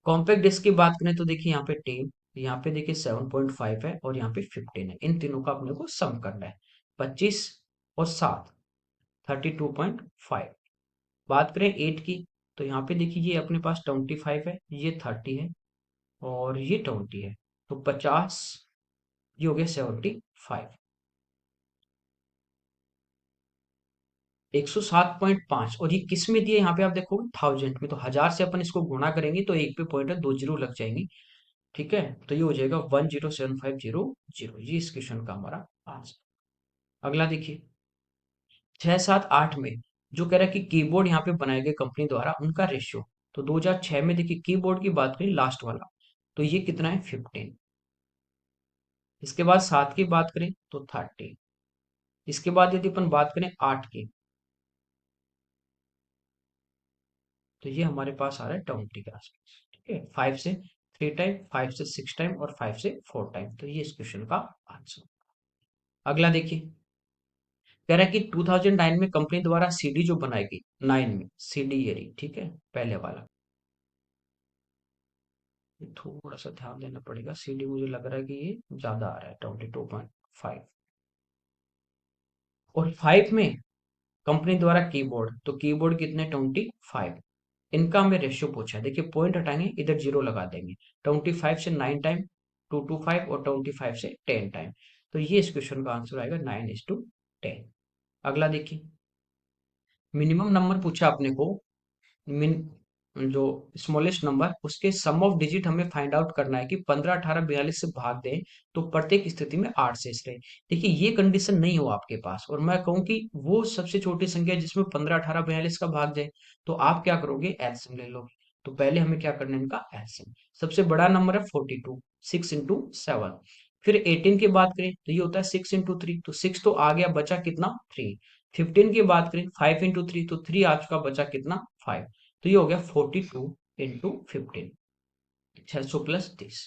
कॉम्पैक्ट डिस्क की बात करें तो देखिए यहाँ पे 10, यहाँ पे देखिए 7.5 है और यहाँ पे 15 है। इन तीनों का अपने को सम करना है। 25 और 7, 32.5। बात करें 8 की, तो यहाँ पे देखिए ये अपने पास 25 है, ये 30 है और ये 20 है। तो 50, ये हो गया 75। 107.5, और ये किस में दिए, यहाँ पे आप देखोगे थाउजेंड में, तो हजार से अपन इसको गुणा करेंगे तो एक पे पॉइंट है, दो जीरो लग जाएंगी। ठीक है, तो ये हो जाएगा 107500। ये इस क्वेश्चन का हमारा आंसर। अगला देखिए 6, 7, 8 में जो कह रहा है कि कीबोर्ड यहाँ पे बनाए गए कंपनी द्वारा उनका रेशियो। तो 2006 में देखिए कीबोर्ड की बात करें लास्ट वाला, तो ये कितना है 15। इसके बाद 7 की बात करें तो 30। इसके बाद यदि अपन बात करें 8 की, तो ये हमारे पास आ रहा है 20 के आसपास। ठीक है, 5 से 3 टाइम, 5 से 6 टाइम और 5 से 4 टाइम, तो ये इस क्वेश्चन का आंसर। अगला देखिए कह रहा है कि 2009 में कंपनी द्वारा सीडी जो बनाएगी, 9 में सीडी ये रही, ठीक है, पहले वाला। ये थोड़ा सा ध्यान देना पड़ेगा, सीडी मुझे लग रहा है कि ये ज्यादा आ रहा है 22.5। और 5 में कंपनी द्वारा कीबोर्ड, तो कीबोर्ड कितने 25। इनका हमें रेशियो पूछा है। देखिए पॉइंट हटाएंगे, इधर जीरो लगा देंगे। 25 से 9 टाइम, 225 और 25 से 10 टाइम, तो ये इस क्वेश्चन का आंसर आएगा 9:10। अगला देखिए मिनिमम नंबर पूछा अपने को, मिन जो स्मॉलेस्ट नंबर, उसके सम ऑफ डिजिट हमें फाइंड आउट करना है कि 15, 18, 42 से भाग दें तो प्रत्येक स्थिति में 8 शेष रहे। देखिए ये कंडीशन नहीं हो आपके पास और मैं कहूँ कि वो सबसे छोटी संख्या है जिसमें 15, 18, 42 का भाग जाए, तो आप क्या करोगे, एलसीएम ले लोगे। तो पहले हमें क्या करना है, इनका एलसीएम। सबसे बड़ा नंबर है 42, 6 into 7। फिर 18 की बात करें तो ये होता है 6 into 3, तो 6 तो आ गया, बचा कितना 3। 15 की बात करें 5 into 3, तो 3 आ चुका, बचा कितना 5। तो ये हो गया 42 into 15, 630।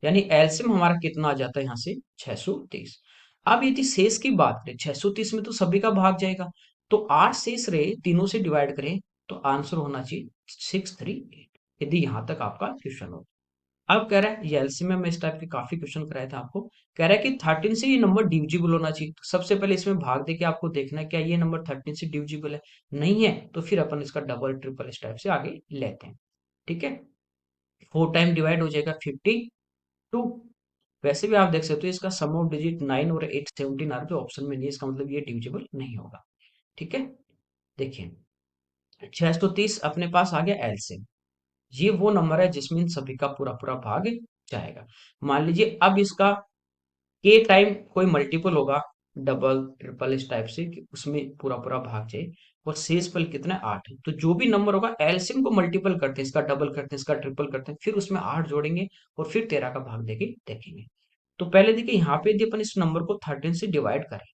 यानी एलसीएम हमारा कितना आ जाता है यहाँ से 630। अब यदि शेष की बात करें, 630 में तो सभी का भाग जाएगा, तो 8 शेष रहे, तीनों से डिवाइड करें तो आंसर होना चाहिए 638। यदि यहां तक आपका क्वेश्चन हो। अब कह रहा है, ये एलसीएम में इस टाइप के काफी क्वेश्चन कराया था आपको। कह रहा है कि 13 से ये नंबर डिविजिबल होना चाहिए, तो सबसे पहले इसमें भाग दे के आपको देखना है क्या ये नंबर 13 से डिविजिबल है। नहीं है तो फिर अपन इसका डबल ट्रिपल इस टाइप से आगे लेते हैं। ठीक है, 4 टाइम डिवाइड हो जाएगा 52। वैसे भी आप देख सकते हो इसका सम ऑफ डिजिट 9 और 8 17 आ रहा है, जो ऑप्शन में नहीं है, इसका मतलब ये डिविजिबल नहीं होगा। ठीक है, देखिए 630 अपने पास आ गया एलसीएम। ये वो नंबर है जिसमें इन सभी का पूरा पूरा भाग जाएगा। मान लीजिए अब इसका के टाइम कोई मल्टीपल होगा, डबल ट्रिपल इस टाइप से कि उसमें पूरा पूरा भाग जाए, और शेष पल कितना है 8 है। तो जो भी नंबर होगा एलसीएम को मल्टीपल करते हैं, इसका डबल करते हैं, इसका ट्रिपल करते हैं, फिर उसमें 8 जोड़ेंगे और फिर 13 का भाग देके देखेंगे। तो पहले देखिए यहाँ पे यदि अपन इस नंबर को 13 से डिवाइड करें,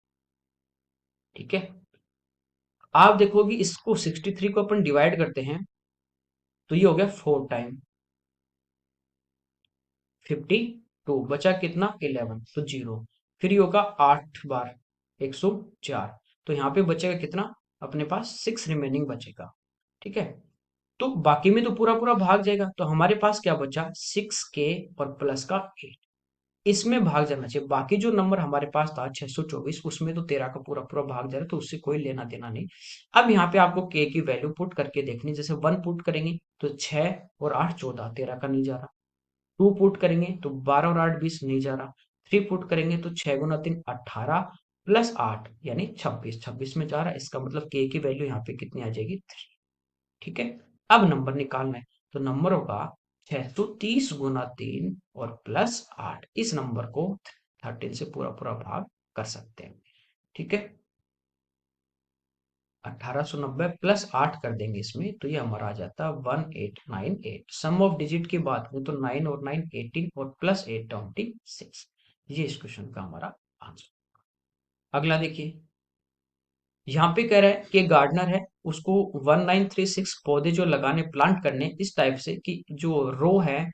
ठीक है, आप देखोगे इसको 63 को अपन डिवाइड करते हैं तो ये हो गया 4 टाइम 52, बचा कितना 11, तो 0। फिर ये होगा 8 बार 104, तो यहाँ पे बचेगा कितना, अपने पास 6 रिमेनिंग बचेगा। ठीक है, तो बाकी में तो पूरा पूरा भाग जाएगा, तो हमारे पास क्या बचा 6k और प्लस का 8, इसमें भाग जाना चाहिए। बाकी जो नंबर हमारे पास था 624, उसमें तो 13 का पूरा पूरा भाग जा रहा है, तो उससे कोई लेना देना नहीं। अब यहाँ पे आपको k की वैल्यू पुट करके देखनी, जैसे 1 पुट करेंगे तो 6 और 8 14, 13 का नहीं जा रहा। 2 पुट करेंगे तो 12 और 8 20, नहीं जा रहा। 3 पुट करेंगे तो 6 गुना 3 18 प्लस 8 यानी 26, 26 में जा रहा है, इसका मतलब के की वैल्यू यहाँ पे कितनी आ जाएगी 3। ठीक है, अब नंबर निकालना है, तो नंबर होगा 630 गुना 3 और प्लस 8। इस नंबर को 13 से पूरा पूरा भाग कर सकते हैं। ठीक है, 1890 प्लस 8 कर देंगे इसमें, तो ये हमारा आ जाता है 1898। सम ऑफ डिजिट की बात करें तो 9 और 9 18 और प्लस 8 26। ये इस क्वेश्चन का हमारा आंसर। अगला देखिए, यहाँ पे कह रहा है कि गार्डनर है, उसको 1936 पौधे जो लगाने, प्लांट करने इस टाइप से कि जो रो है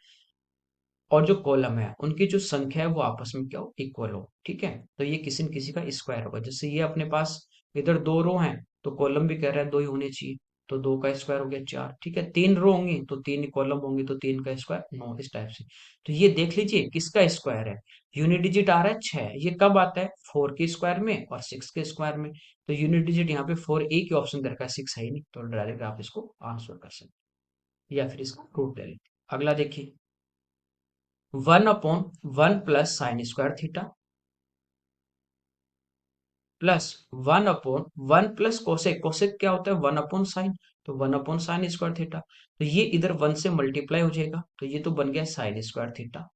और जो कॉलम है उनकी जो संख्या है वो आपस में क्या हो, इक्वल हो। ठीक है, तो ये किसी न किसी का स्क्वायर होगा। जैसे ये अपने पास इधर 2 रो हैं, तो कॉलम भी कह रहा है 2 ही होने चाहिए। तो 2 का स्क्वायर हो गया 4, ठीक है। 3 रो होंगी तो 3 कॉलम होंगी, तो 3 का स्क्वायर 9, इस टाइप से। तो ये देख लीजिए किसका स्क्वायर है, यूनिट डिजिट आ रहा है 6, ये कब आता है 4 के स्क्वायर में और 6 के स्क्वायर में। तो यूनिट डिजिट यहाँ पे 4 एक ही ऑप्शन दे रखा है, 6 है ही नहीं, तो डायरेक्ट आप इसको आंसर कर सकते हैं या फिर इसका रूट ले लेते हैं। अगला देखिए, 1/1 plus sine square theta plus 1/1 plus cosec, cosec क्या होता है 1/साइन, तो 1/साइन स्क्वायर थीटा। तो ये इधर 1 से मल्टीप्लाई हो जाएगा, तो ये तो बन गया साइन स्क्वायर थीटा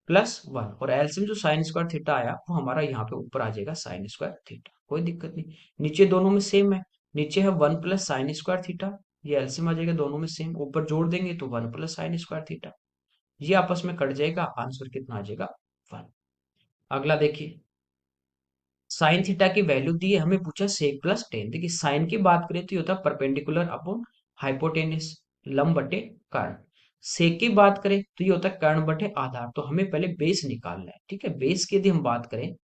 प्लस 1, और एलसीएम जो साइन स्क्वायर थीटा आया वो हमारा यहाँ पे ऊपर आ जाएगा साइन स्क्वायर थीटा, कोई दिक्कत नहीं। नीचे दोनों में सेम है, नीचे है 1 प्लस साइन स्क्वायर थीटा, ये एलसीएम आ जाएगा दोनों में सेम, ऊपर जोड़ देंगे तो 1 प्लस साइन स्क्वायर थीटा, ये आपस में कट जाएगा, आंसर कितना आ जाएगा 1। अगला देखिए, साइन थीटा की वैल्यू दी है, हमें पूछा सेक प्लस टेन। देखिए साइन की बात करें तो ये होता है परपेंडिकुलर अपॉन हाइपोटेनस, लंब बटे कर्ण। सेक की बात करें तो ये होता है कर्ण बटे आधार। तो हमें पहले बेस निकालना है, ठीक है। बेस की यदि हम बात करें,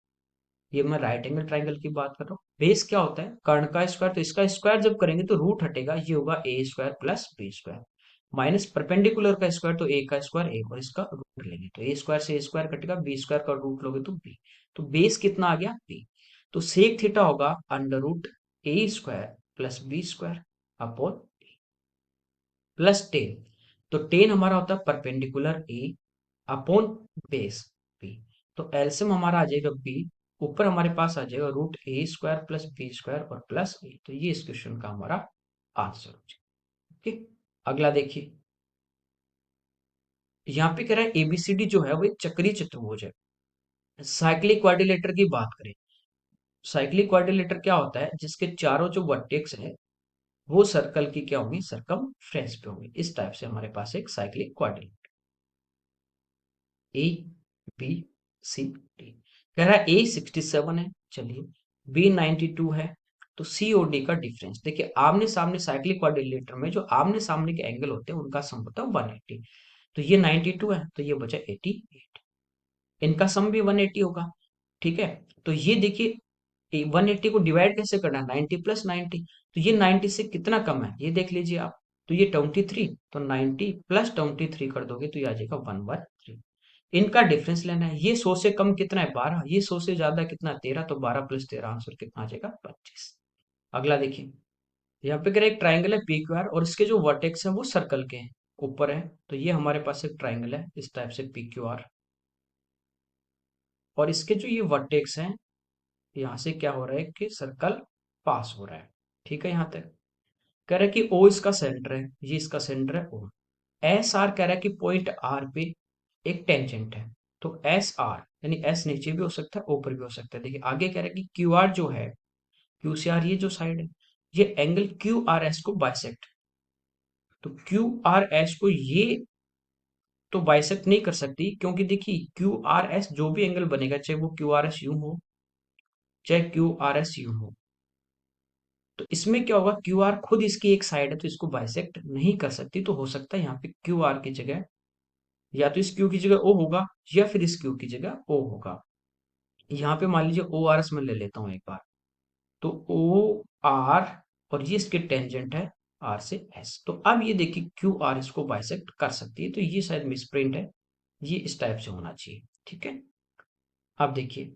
ये मैं राइट एंगल ट्राइंगल की बात कर रहा हूँ। बेस क्या होता है कर्ण का स्क्वायर, तो इसका स्क्वायर जब करेंगे तो रूट हटेगा, ये होगा A square plus B square, minus perpendicular का स्क्वायर तो ए का स्क्वायर ए, और इसका रूट लेंगे तो ए स्क्वायर से ए स्क्वायर कटेगा, बी स्क्वायर का रूट लोगे तो बी। तो बेस कितना आ गया बी। तो सेक थीटा होगा under root A square plus B square upon plus tan. तो टेन हमारा होता है perpendicular A upon base B, तो एलसीएम हमारा आ जाएगा बी, ऊपर हमारे पास आ जाएगा root A square plus B square और प्लस ए। तो ये इस क्वेश्चन का हमारा आंसर हो जाएगा। ओके, अगला देखिए, यहाँ पे कह रहा है एबीसीडी जो है वो एक चक्रीय चतुर्भुज है। साइक्लिक क्वाड्रिलेटर की बात करें, साइक्लिक क्वाड्रिलेटर क्या होता है, जिसके चारों जो वर्टेक्स है वो सर्कल की क्या होंगी, सरकमफ्रेंस पे होंगी। इस टाइप से हमारे पास एक cyclic quadrilateral, A B C D. कह रहा है ए 67 है, चलिए बी 92 है, तो सी और डी का डिफरेंस देखिए। आमने सामने साइक्लिक क्वाड्रिलेटर में जो आमने सामने के एंगल होते हैं उनका सम होता है 180। तो ये 92 है तो ये बचा 88, इनका सम भी 180 होगा, ठीक है। तो ये देखिए 180 को डिवाइड कैसे करना है, 90 प्लस 90, तो ये 90 से कितना कम है ये देख लीजिए आप, तो ये 23, तो 90 प्लस 23 कर दोगे तो ये आ जाएगा 1/3। इनका डिफरेंस लेना है, ये 100 से कम कितना है 12, ये 100 से ज्यादा कितना 13, तो 12 प्लस 13 आंसर कितना आ जाएगा 25। अगला देखिए, यहाँ पे कह एक ट्राइंगल है पी क्यू आर और इसके जो वर्टेक्स है वो सर्कल के हैं, ऊपर है। तो ये हमारे पास एक ट्राइंगल है इस टाइप से पी क्यू आर, और इसके जो ये वर्टेक्स हैं यहाँ से क्या हो रहा है कि सर्कल पास हो रहा है, ठीक है। यहाँ तक कह रहा है कि ओ इसका सेंटर है, ये इसका सेंटर है ओ। एस आर कह रहा है कि पॉइंट आर पे एक टेंजेंट है, तो एस आर यानी एस नीचे भी हो सकता है ऊपर भी हो सकता है। देखिए आगे कह रहा है कि क्यू आर जो है, क्यू से आर ये जो साइड है, ये एंगल क्यू आर एस को बाइसेक्ट, तो क्यू आर एस को ये तो बाइसेक्ट नहीं कर सकती, क्योंकि देखिए क्यू आर एस जो भी एंगल बनेगा, चाहे वो क्यू आर एस यू हो चाहे क्यू आर एस यू हो, तो इसमें क्या होगा क्यू आर खुद इसकी एक साइड है तो इसको बाइसेक्ट नहीं कर सकती। तो हो सकता है यहाँ पे क्यू आर की जगह या तो इस क्यू की जगह ओ होगा या फिर इस क्यू की जगह ओ होगा। यहाँ पे मान लीजिए ओ आर एस मैं ले लेता हूँ एक बार, तो ओ आर और ये इसके टेंजेंट है आर से एस। तो अब ये देखिए क्यू आर इसको बाइसेक्ट कर सकती है, तो ये शायद मिसप्रिंट है, ये इस टाइप से होना चाहिए, ठीक है। अब देखिए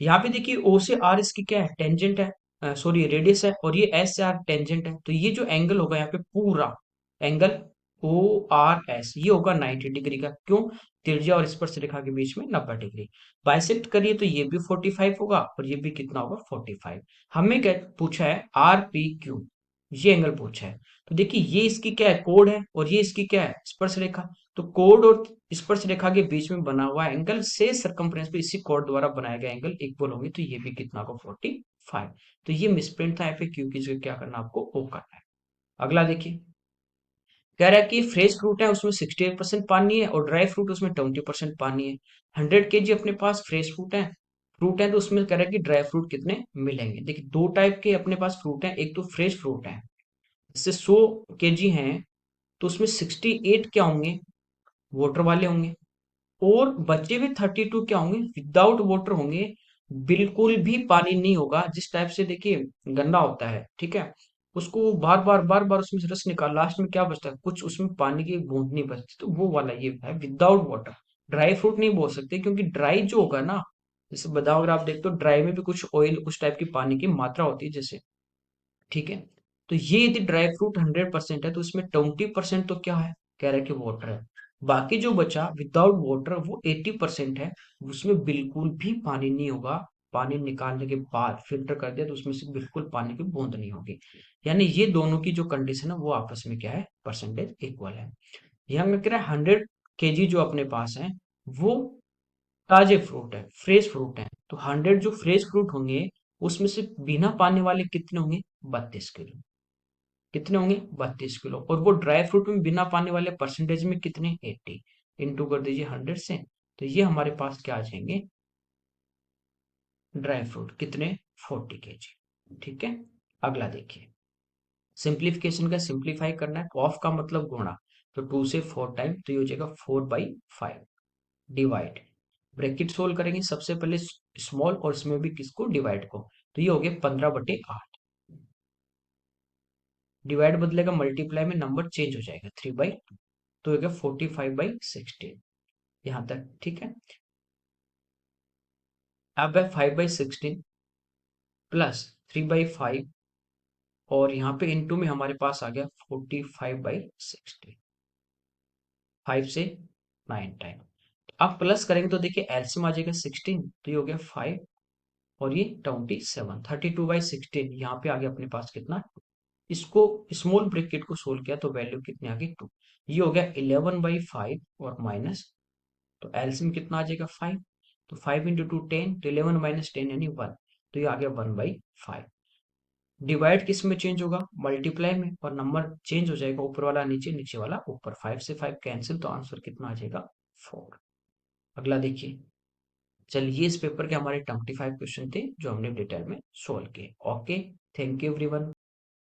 यहाँ पे देखिए ओ से आर इसकी क्या है टेंजेंट है, सॉरी रेडियस है, और ये एस से आर टेंजेंट है, तो ये जो एंगल होगा यहाँ पे पूरा एंगल ओ आर एस ये होगा 90 डिग्री का। क्यों, त्रिज्या और स्पर्श रेखा के बीच में 90 डिग्री। बाइसेक्ट करिए तो ये भी 45 होगा और ये भी कितना होगा 45। हमें क्या पूछा है आर पी क्यू, ये एंगल पूछा है। तो देखिए ये इसकी क्या है कोड है और ये इसकी क्या है स्पर्श रेखा, तो कोड और स्पर्श रेखा के बीच में बना हुआ एंगल से सरकमफ्रेंस पे इसी कोड द्वारा बनाया गया एंगल इक्वल होंगे, तो ये भी कितना होगा 45। तो ये मिसप्रिंट था, यहाँ पे क्यू की जगह क्या करना आपको ओ करना है। अगला देखिए, कह रहा है कि फ्रेश फ्रूट है उसमें 68% पानी है और ड्राई फ्रूट उसमें 20% पानी है। 100 kg अपने पास फ्रेश फ्रूट है तो उसमें कह रहा है कि ड्राई फ्रूट कितने मिलेंगे। देखिए दो टाइप के अपने पास फ्रूट है, एक तो फ्रेश फ्रूट है, जैसे 100 kg हैं तो उसमें 68 क्या होंगे वाटर वाले होंगे, और बचे हुए 32 क्या होंगे विदाउट वाटर होंगे, बिल्कुल भी पानी नहीं होगा, जिस टाइप से देखिए गन्ना होता है, ठीक है, उसको बार बार उसमें से रस निकाल, लास्ट में क्या बचता है, कुछ उसमें पानी की एक बूंद नहीं बचती, तो वो वाला ये है विदाउट वाटर। ड्राई फ्रूट नहीं बोल सकते, क्योंकि ड्राई जो होगा ना, जैसे बादाम अगर आप देखते हो ड्राई में भी कुछ ऑयल, उस टाइप की पानी की मात्रा होती है जैसे, ठीक है। तो ये यदि ड्राई फ्रूट 100% है, तो इसमें 20% तो क्या है, कह रहे हैं कि वाटर है। बाकी जो बचा विदाउट वाटर वो 80% है, उसमें बिल्कुल भी पानी नहीं होगा। पानी निकालने के बाद फिल्टर कर दिया तो उसमें से बिल्कुल पानी की बूंद नहीं होगी। यानी ये दोनों की जो कंडीशन है वो आपस में क्या है, परसेंटेज इक्वल है। यहाँ में कह रहा है 100 kg जो अपने पास है वो ताजे फ्रूट है, फ्रेश फ्रूट है। तो 100 जो फ्रेश फ्रूट होंगे, उसमें से बिना पानी वाले कितने होंगे, 32 किलो। कितने होंगे, 32 किलो। और वो ड्राई फ्रूट में बिना पानी वाले परसेंटेज में कितने, 80। इंटू कर दीजिए 100 से, तो ये हमारे पास क्या आ जाएंगे, ड्राई फ्रूट कितने, 40 kg। ठीक है। अगला देखिए, सिंप्लीफिकेशन का सिंप्लीफाई करना है, ऑफ का मतलब गुणा, तो 2 से 4 टाइम, तो ये हो जाएगा 4/5। डिवाइड, ब्रैकेट सोल्व करेंगे सबसे पहले स्मॉल और इसमें भी किसको, डिवाइड को, तो ये हो गया 15/8। डिवाइड बदलेगा मल्टीप्लाई में, नंबर चेंज हो जाएगा 3/2, तो हो गया 45/16। यहाँ तक ठीक है। अब है 5/16 प्लस 3/5, और यहाँ पे इंटू में हमारे पास आ गया 45/16, 5 से 9 टाइम। अब प्लस करेंगे तो देखिए एलसीएम आ जाएगा 16, तो ये हो गया 5 और ये 27, 32/16। यहाँ पे आ गया अपने पास कितना, इसको स्मॉल ब्रैकेट को सोल्व किया तो वैल्यू कितनी आ गई, 2। ये हो गया 11/5 और माइनस, तो एलसीएम कितना आ जाएगा, 5। तो 5 इंटू 2 10, तो 11 माइनस 10 यानी 1, तो ये आ गया 1/5। डिवाइड किस में चेंज होगा, मल्टीप्लाई में, और नंबर चेंज हो जाएगा, ऊपर वाला नीचे, नीचे वाला ऊपर। 5 से 5 कैंसिल, तो आंसर कितना आ जाएगा, 4। अगला देखिए, चलिए इस पेपर के हमारे 25 क्वेश्चन थे जो हमने डिटेल में सोल्व किए। Okay, thank you everyone.